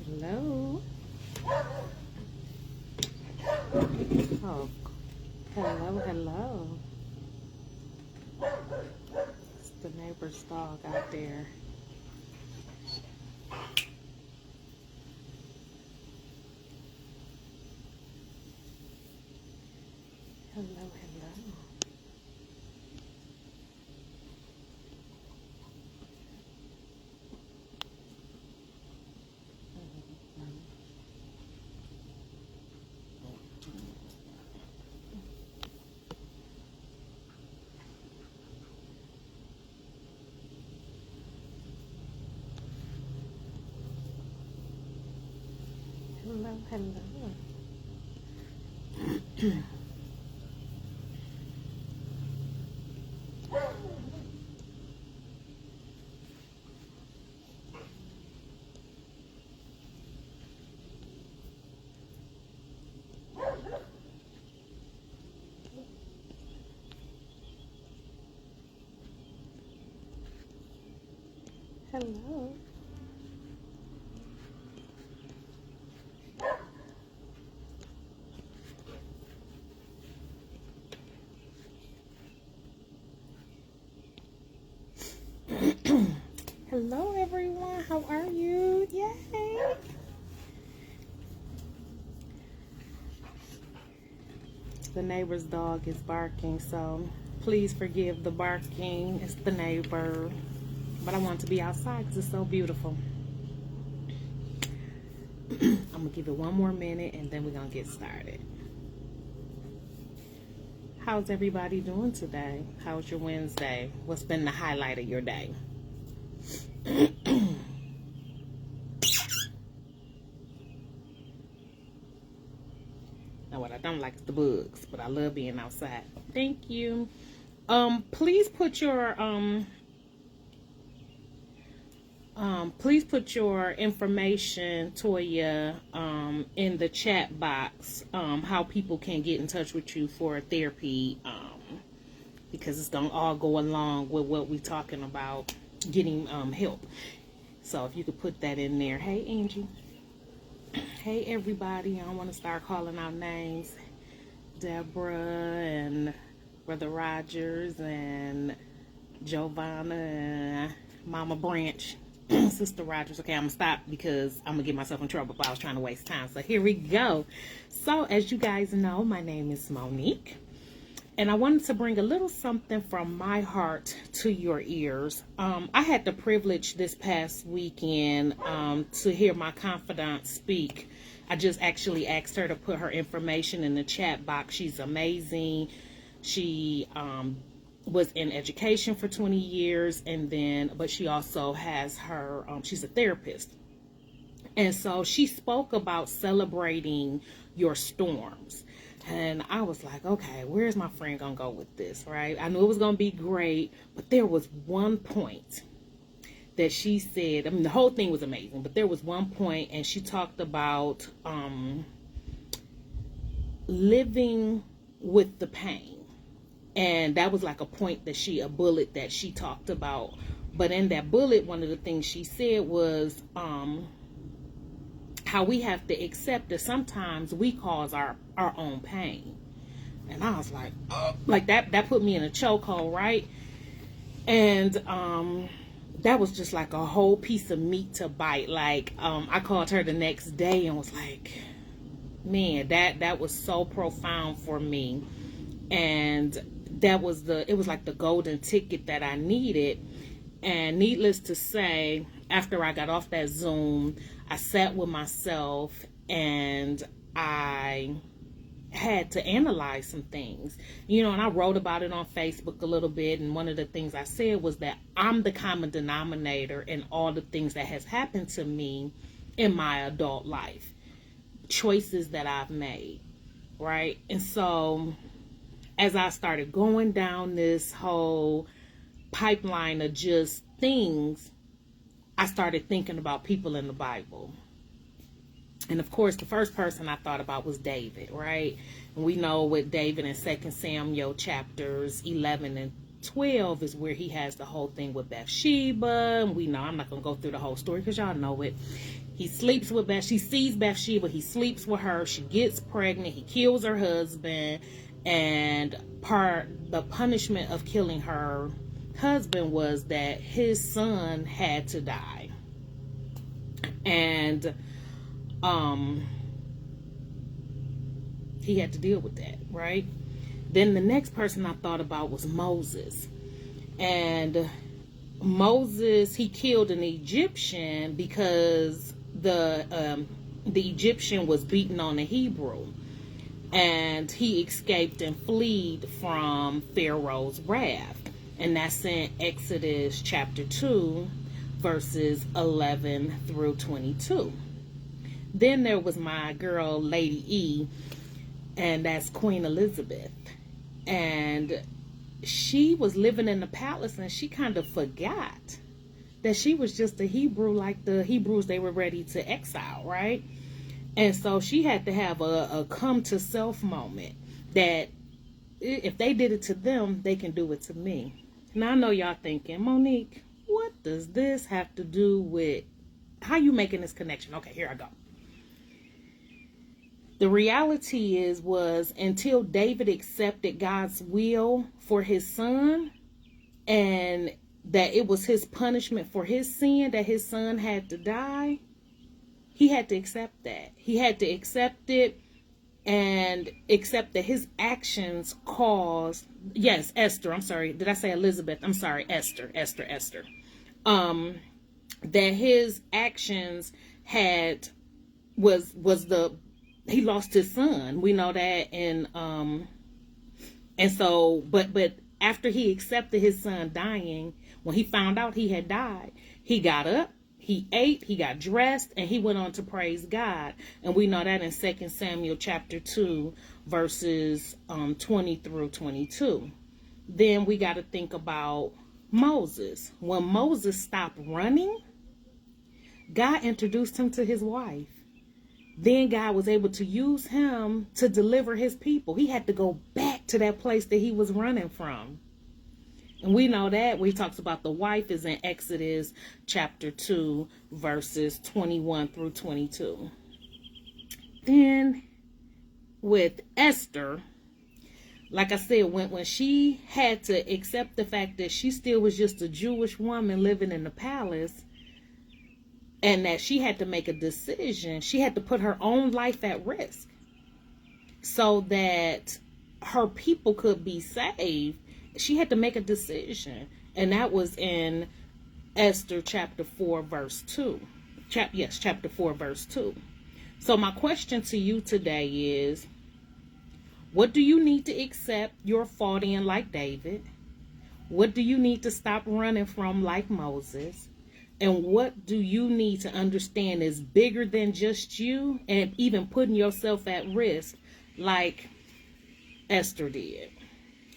Hello. Oh, hello. It's the neighbor's dog out there. Hello. Hello. Hello. Hello, everyone. How are you? Yay. The neighbor's dog is barking, so please forgive the barking. It's the neighbor. But I want to be outside because it's so beautiful. I'm going to give it one more minute and then we're going to get started. How's everybody doing today? How's your Wednesday? What's been the highlight of your day? Now, what I don't like is the bugs, but I love being outside. Thank you. Please put your information, Toya, in the chat box. How people can get in touch with you for therapy. Because it's gonna all go along with what we're talking about, getting help. So if you could put that in there. Hey, Angie. Hey, everybody. I don't want to start calling out names. Deborah and Brother Rogers and Giovanna and Mama Branch, Sister Rogers. Okay, I'm going to stop because I'm going to get myself in trouble if I was trying to waste time. So here we go. So as you guys know, my name is Monique. And I wanted to bring a little something from my heart to your ears. I had the privilege this past weekend to hear my confidant speak. I just actually asked her to put her information in the chat box. She's amazing. She was in education for 20 years, but she also has her, she's a therapist. And so she spoke about celebrating your storms. And I was like, okay, where's my friend gonna go with this, right? I knew it was gonna be great, but there was one point that she said, I mean, the whole thing was amazing, but there was one point and she talked about living with the pain. And that was like a bullet that she talked about. But in that bullet, one of the things she said was how we have to accept that sometimes we cause our own pain. And I was like, oh, like that put me in a chokehold, right? And that was just like a whole piece of meat to bite. Like I called her the next day and was like, man, that was so profound for me. And it was like the golden ticket that I needed. And needless to say, after I got off that Zoom, I sat with myself and I had to analyze some things, and I wrote about it on Facebook a little bit. And one of the things I said was that I'm the common denominator in all the things that has happened to me in my adult life, choices that I've made, right? And so as I started going down this whole pipeline of just things, I started thinking about people in the Bible. And of course, the first person I thought about was David, right? And we know with David in 2 Samuel chapters 11 and 12 is where he has the whole thing with Bathsheba. And we know, I'm not going to go through the whole story because y'all know it. He sleeps with Bathsheba. She sees Bathsheba. He sleeps with her. She gets pregnant. He kills her husband. And the punishment of killing her husband was that his son had to die. And he had to deal with that, right? Then the next person I thought about was Moses. And Moses, he killed an Egyptian because the Egyptian was beaten on a Hebrew. And he escaped and fled from Pharaoh's wrath. And that's in Exodus chapter 2, verses 11 through 22. Then there was my girl, Lady E, and that's Queen Elizabeth. And she was living in the palace, and she kind of forgot that she was just a Hebrew, like the Hebrews they were ready to exile, right? And so she had to have a come to self moment that if they did it to them, they can do it to me. Now I know y'all thinking, Monique, what does this have to do with how you making this connection? Okay, here I go. The reality was until David accepted God's will for his son, and that it was his punishment for his sin that his son had to die, he had to accept that. He had to accept it and accept that his actions caused, yes, Esther, I'm sorry, did I say Elizabeth? I'm sorry, Esther. That his actions he lost his son. We know that. And so, but after he accepted his son dying, when he found out he had died, he got up, he ate, he got dressed, and he went on to praise God. And we know that in 2 Samuel chapter 2, verses 20 through 22. Then we got to think about Moses. When Moses stopped running, God introduced him to his wife. Then God was able to use him to deliver his people. He had to go back to that place that he was running from. And we know that when he talks about the wife is in Exodus chapter 2, verses 21 through 22. Then with Esther, like I said, when she had to accept the fact that she still was just a Jewish woman living in the palace, and that she had to make a decision, she had to put her own life at risk so that her people could be saved. She had to make a decision. And that was in Esther chapter 4, verse 2. Chapter 4, verse 2. So my question to you today is, what do you need to accept your fault in like David? What do you need to stop running from like Moses? And what do you need to understand is bigger than just you, and even putting yourself at risk like Esther did?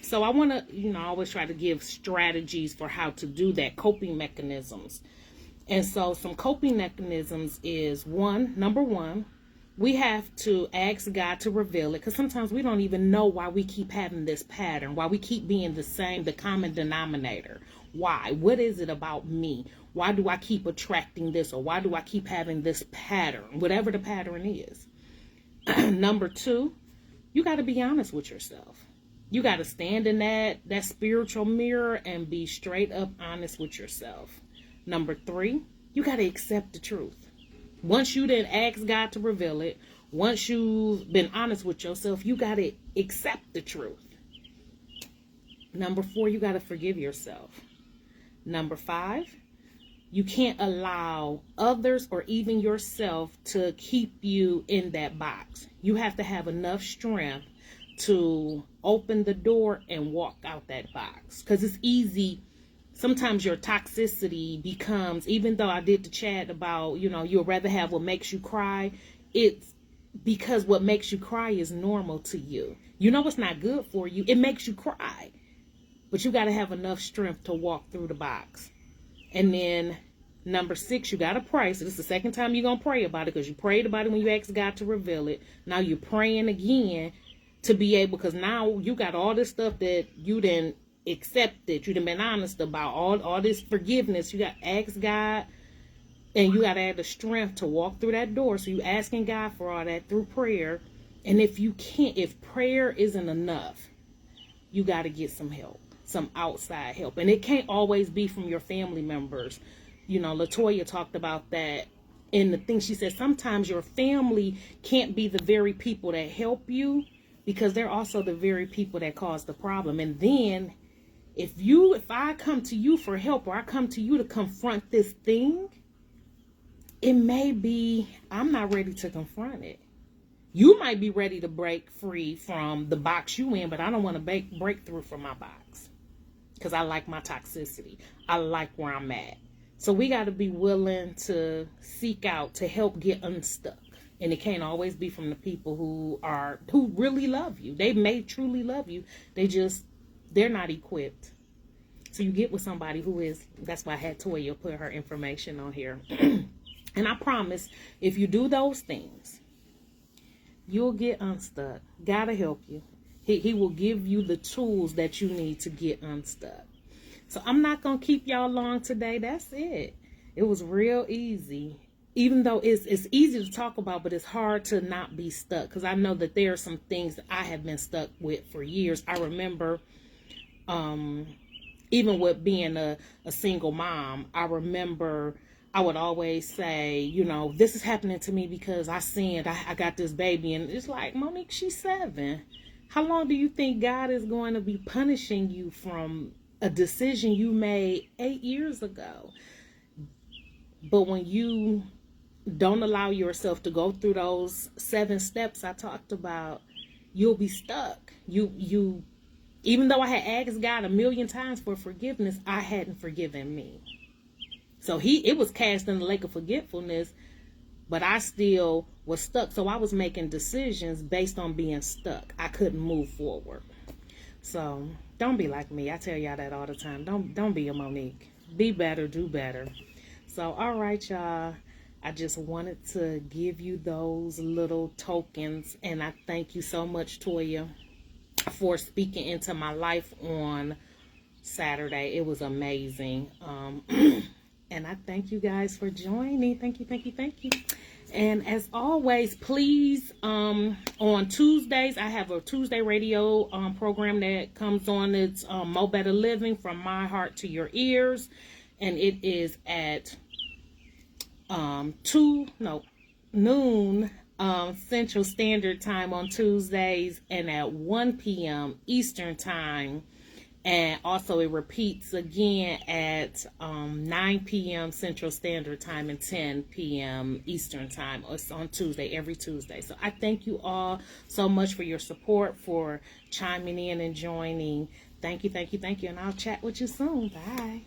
So I want to, I always try to give strategies for how to do that, coping mechanisms. And so some coping mechanisms is number one, we have to ask God to reveal it, because sometimes we don't even know why we keep having this pattern, why we keep being the common denominator. Why? What is it about me? Why do I keep attracting this? Or why do I keep having this pattern? Whatever the pattern is. Number two, you got to be honest with yourself. You got to stand in that spiritual mirror and be straight up honest with yourself. Number three, you got to accept the truth. Once you then ask God to reveal it, once you've been honest with yourself, you got to accept the truth. Number four, you got to forgive yourself. Number five, you can't allow others or even yourself to keep you in that box. You have to have enough strength to open the door and walk out that box. Because it's easy. Sometimes your toxicity becomes, even though I did the chat about, you'll rather have what makes you cry. It's because what makes you cry is normal to you. You know it's not good for you. It makes you cry. But you got to have enough strength to walk through the box. And then number six, you got to pray. So this is the second time you're going to pray about it, because you prayed about it when you asked God to reveal it. Now you're praying again to be able, because now you got all this stuff that you didn't accept, that you done been honest about, all this forgiveness. You got to ask God And you got to have the strength to walk through that door. So you asking God for all that through prayer. And if you can't, if prayer isn't enough, you got to get some help, some outside help. And it can't always be from your family members. You know, Latoya talked about that in the thing. She said sometimes your family can't be the very people that help you, because they're also the very people that cause the problem. And then if I come to you for help, or I come to you to confront this thing, it may be I'm not ready to confront it. You might be ready to break free from the box you in, but I don't want to break through from my box, because I like my toxicity. I like where I'm at. So we got to be willing to seek out to help get unstuck. And it can't always be from the people who really love you. They may truly love you. They're not equipped. So you get with somebody who is. That's why I had Toya put her information on here. And I promise, if you do those things, you'll get unstuck. Gotta help you. He will give you the tools that you need to get unstuck. So I'm not going to keep y'all long today. That's it. It was real easy. Even though it's easy to talk about, but it's hard to not be stuck. Because I know that there are some things that I have been stuck with for years. I remember, even with being a single mom, I remember I would always say, you know, this is happening to me because I sinned. I got this baby. And it's like, Monique, she's 7. How long do you think God is going to be punishing you from a decision you made 8 years ago? But when you don't allow yourself to go through those 7 steps I talked about, you'll be stuck. You even though I had asked God 1,000,000 times for forgiveness, I hadn't forgiven me. So it was cast in the lake of forgetfulness, but I still was stuck. So I was making decisions based on being stuck. I couldn't move forward. So don't be like me. I tell y'all that all the time. Don't be a Monique. Be better, do better. So, all right, y'all. I just wanted to give you those little tokens. And I thank you so much, Toya, for speaking into my life on Saturday. It was amazing. And I thank you guys for joining. Thank you, thank you, thank you. And as always, please, on Tuesdays, I have a Tuesday radio program that comes on. It's Mo Better Living, from my heart to your ears. And it is at noon Central Standard Time on Tuesdays, and at 1 p.m. Eastern Time. And also it repeats again at 9 p.m. Central Standard Time and 10 p.m. Eastern Time. It's on Tuesday, every Tuesday. So I thank you all so much for your support, for chiming in and joining. Thank you, thank you, thank you. And I'll chat with you soon. Bye.